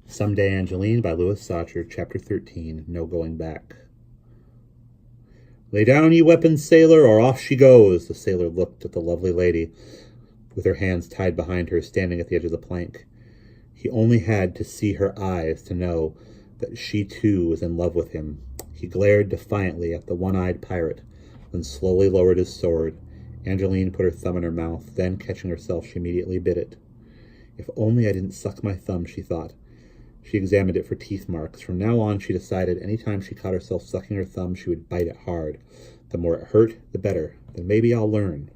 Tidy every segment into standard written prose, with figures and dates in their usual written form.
Someday, Angeline by Louis Sachar, Chapter 13, No Going Back. Lay down, ye weapons, sailor, or off she goes. The sailor looked at the lovely lady, with her hands tied behind her, standing at the edge of the plank. He only had to see her eyes to know that she too was in love with him. He glared defiantly at the one-eyed pirate, then slowly lowered his sword. Angeline put her thumb in her mouth, then, catching herself, she immediately bit it. If only I didn't suck my thumb, she thought. She examined it for teeth marks. From now on, she decided any time she caught herself sucking her thumb, she would bite it hard. The more it hurt, the better. Then maybe I'll learn.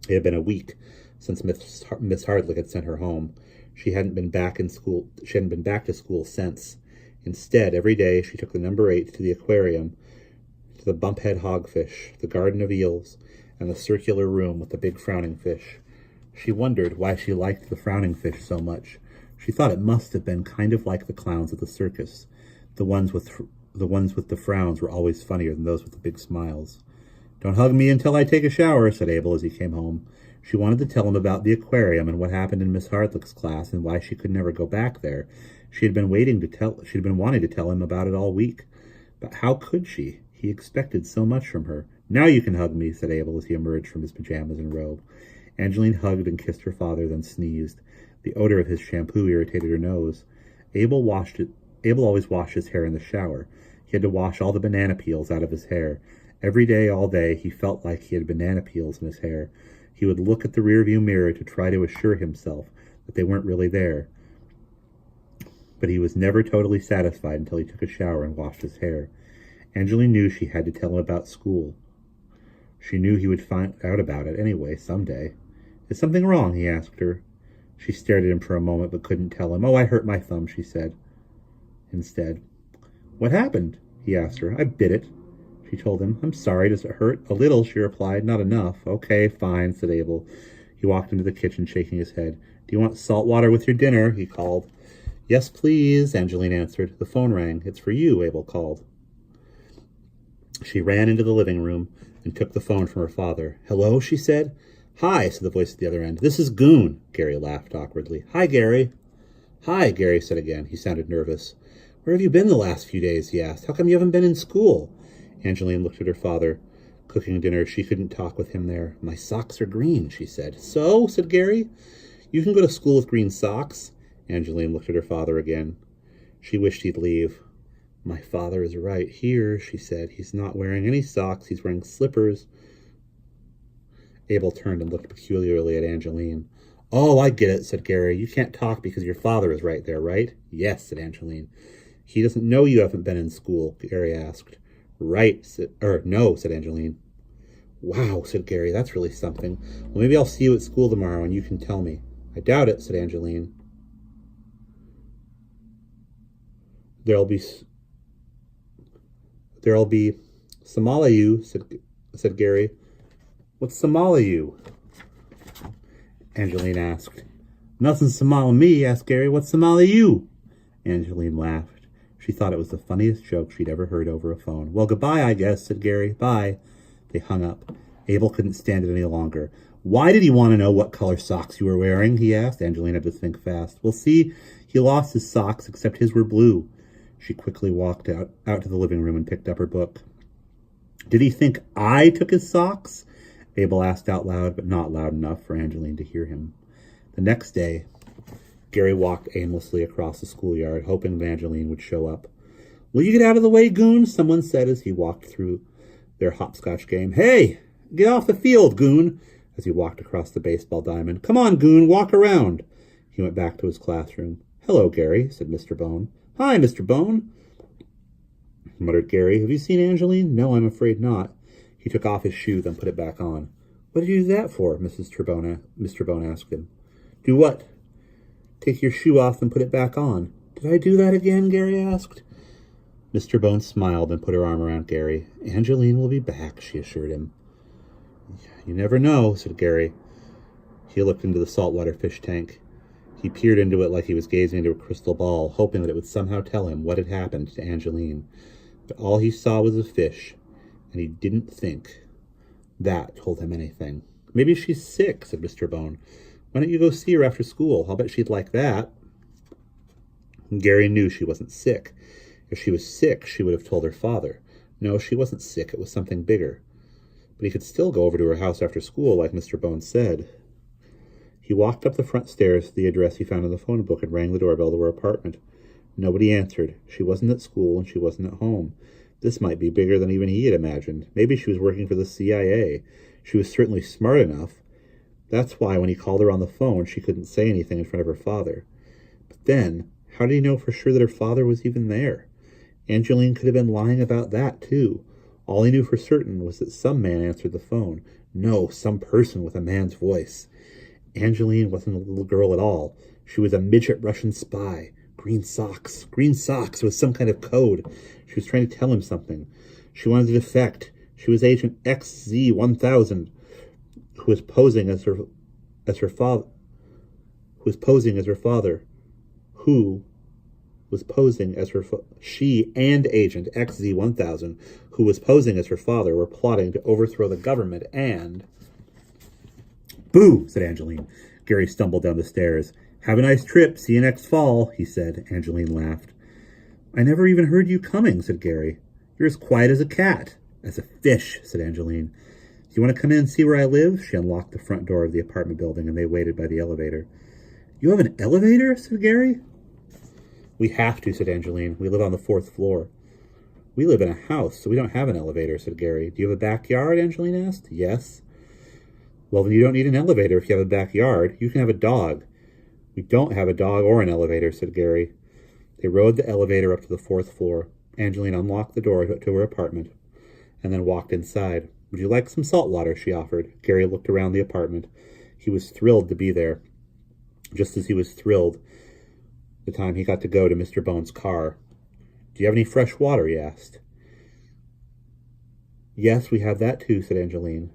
It had been a week since Miss Hardlick had sent her home. She hadn't been back to school since. Instead, every day she took the number 8 to the aquarium, to the bumphead hogfish, the garden of eels, and the circular room with the big frowning fish. She wondered why she liked the frowning fish so much. She thought it must have been kind of like the clowns at the circus. The ones with the frowns were always funnier than those with the big smiles. "Don't hug me until I take a shower," said Abel as he came home. She wanted to tell him about the aquarium and what happened in Miss Hardlick's class and why she could never go back there. She'd been wanting to tell him about it all week. But how could she? He expected so much from her. "Now you can hug me," said Abel as he emerged from his pajamas and robe. Angeline hugged and kissed her father, then sneezed. The odor of his shampoo irritated her nose. Abel always washed his hair in the shower. He had to wash all the banana peels out of his hair. Every day, all day, he felt like he had banana peels in his hair. He would look at the rearview mirror to try to assure himself that they weren't really there. But he was never totally satisfied until he took a shower and washed his hair. Angeline knew she had to tell him about school. She knew he would find out about it anyway, someday. "Is something wrong?" he asked her. She stared at him for a moment but couldn't tell him. "Oh, I hurt my thumb," she said. Instead, "What happened?" he asked her. "I bit it," she told him. "I'm sorry. Does it hurt?" "A little," she replied. "Not enough." "Okay, fine," said Abel. He walked into the kitchen, shaking his head. "Do you want salt water with your dinner?" he called. "Yes, please," Angeline answered. The phone rang. "It's for you," Abel called. She ran into the living room and took the phone from her father. "Hello," she said. "Hi," said the voice at the other end. "This is Goon." Gary laughed awkwardly. "Hi, Gary." "Hi," Gary said again. He sounded nervous. "Where have you been the last few days?" he asked. "How come you haven't been in school?" Angeline looked at her father, cooking dinner. She couldn't talk with him there. "My socks are green," she said. "So?" said Gary. "You can go to school with green socks." Angeline looked at her father again. She wished he'd leave. "My father is right here," she said. "He's not wearing any socks. He's wearing slippers." Abel turned and looked peculiarly at Angeline. "Oh, I get it," said Gary. "You can't talk because your father is right there, right?" "Yes," said Angeline. "He doesn't know you haven't been in school?" Gary asked. No, said Angeline. "Wow," said Gary. "That's really something. Well, maybe I'll see you at school tomorrow and you can tell me." "I doubt it," said Angeline. There'll be Somaliu," said Gary. "What's Somaliu?" Angeline asked. "Nothing Somali me," asked Gary. "What's Somali you?" Angeline laughed. She thought it was the funniest joke she'd ever heard over a phone. "Well, goodbye, I guess," said Gary. "Bye." They hung up. Abel couldn't stand it any longer. "Why did he want to know what color socks you were wearing?" he asked. Angeline had to think fast. "Well, see, he lost his socks, except his were blue." She quickly walked out to the living room and picked up her book. "Did he think I took his socks?" Abel asked out loud, but not loud enough for Angeline to hear him. The next day, Gary walked aimlessly across the schoolyard, hoping that Angeline would show up. "Will you get out of the way, Goon?" someone said as he walked through their hopscotch game. "Hey, get off the field, Goon," as he walked across the baseball diamond. "Come on, Goon, walk around." He went back to his classroom. "Hello, Gary," said Mr. Bone. "Hi, Mr. Bone," muttered Gary. "Have you seen Angeline?" "No, I'm afraid not." He took off his shoe, then put it back on. "What did you do that for?" Mr. Bone asked him. "Do what?" "Take your shoe off and put it back on." "Did I do that again?" Gary asked. Mr. Bone smiled and put her arm around Gary. "Angeline will be back," she assured him. "You never know," said Gary. He looked into the saltwater fish tank. He peered into it like he was gazing into a crystal ball, hoping that it would somehow tell him what had happened to Angeline. But all he saw was a fish, and he didn't think that told him anything. "Maybe she's sick," said Mr. Bone. "Why don't you go see her after school? I'll bet she'd like that." Gary knew she wasn't sick. If she was sick, she would have told her father. No, she wasn't sick. It was something bigger. But he could still go over to her house after school, like Mr. Bones said. He walked up the front stairs to the address he found in the phone book and rang the doorbell to her apartment. Nobody answered. She wasn't at school, and she wasn't at home. This might be bigger than even he had imagined. Maybe she was working for the CIA. She was certainly smart enough. That's why when he called her on the phone, she couldn't say anything in front of her father. But then, how did he know for sure that her father was even there? Angeline could have been lying about that, too. All he knew for certain was that some man answered the phone. No, some person with a man's voice. Angeline wasn't a little girl at all. She was a midget Russian spy. Green socks. Green socks was some kind of code. She was trying to tell him something. She wanted to defect. She was Agent XZ-1000, who was posing as her father. She and Agent XZ-1000, who was posing as her father, were plotting to overthrow the government and... Boo, said Angeline. Gary stumbled down the stairs. Have a nice trip. See you next fall, he said. Angeline laughed. I never even heard you coming, said Gary. You're as quiet as a cat. As a fish, said Angeline. Do you want to come in and see where I live? She unlocked the front door of the apartment building, and they waited by the elevator. You have an elevator? Said Gary. We have to, said Angeline. We live on the 4th floor. We live in a house, so we don't have an elevator, said Gary. Do you have a backyard? Angeline asked. Yes. Well, then you don't need an elevator if you have a backyard. You can have a dog. We don't have a dog or an elevator, said Gary. They rode the elevator up to the 4th floor. Angeline unlocked the door to her apartment and then walked inside. Would you like some salt water? She offered. Gary looked around the apartment. He was thrilled to be there, just as he was thrilled the time he got to go to Mr. Bones' car. Do you have any fresh water? He asked. Yes, we have that too, said Angeline.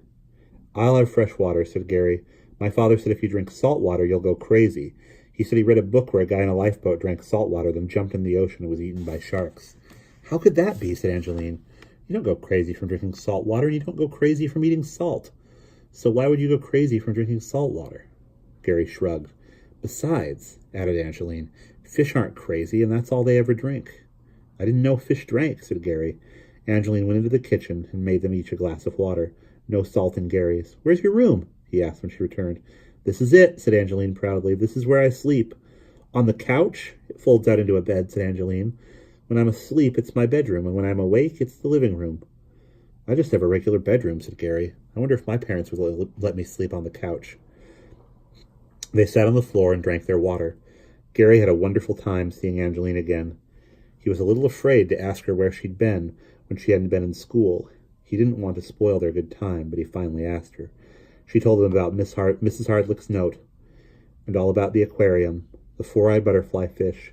I'll have fresh water, said Gary. My father said if you drink salt water, you'll go crazy. He said he read a book where a guy in a lifeboat drank salt water, then jumped in the ocean and was eaten by sharks. How could that be? Said Angeline. You don't go crazy from drinking salt water, and you don't go crazy from eating salt. So why would you go crazy from drinking salt water? Gary shrugged. Besides, added Angeline, fish aren't crazy, and that's all they ever drink. I didn't know fish drank, said Gary. Angeline went into the kitchen and made them each a glass of water. No salt in Gary's. Where's your room? He asked when she returned. This is it, said Angeline proudly. This is where I sleep. On the couch? It folds out into a bed, said Angeline. When I'm asleep, it's my bedroom, and when I'm awake, it's the living room. I just have a regular bedroom, said Gary. I wonder if my parents would let me sleep on the couch. They sat on the floor and drank their water. Gary had a wonderful time seeing Angeline again. He was a little afraid to ask her where she'd been when she hadn't been in school. He didn't want to spoil their good time, but he finally asked her. She told him about Mrs. Hardlick's note, and all about the aquarium, the 4-eyed butterfly fish,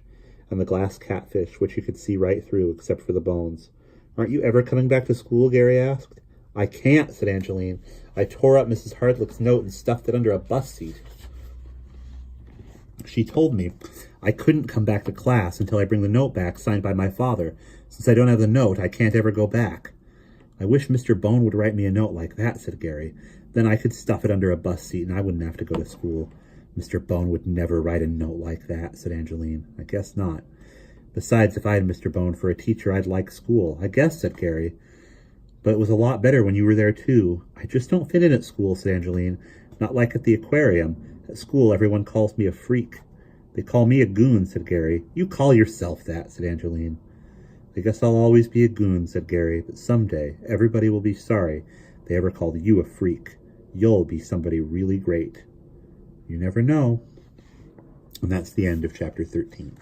and the glass catfish, which you could see right through except for the bones. Aren't you ever coming back to school? Gary asked. I can't, said Angeline. I tore up Mrs. Hardlick's note and stuffed it under a bus seat. She told me I couldn't come back to class until I bring the note back signed by my father. Since I don't have the note, I can't ever go back. I wish Mr. Bone would write me a note like that, said Gary. Then I could stuff it under a bus seat and I wouldn't have to go to school. Mr. Bone would never write a note like that, said Angeline. I guess not. Besides, if I had Mr. Bone for a teacher, I'd like school. I guess, said Gary. But it was a lot better when you were there, too. I just don't fit in at school, said Angeline. Not like at the aquarium. At school, everyone calls me a freak. They call me a goon, said Gary. You call yourself that, said Angeline. I guess I'll always be a goon, said Gary, but someday everybody will be sorry they ever called you a freak. You'll be somebody really great. You never know. And that's the end of chapter 13.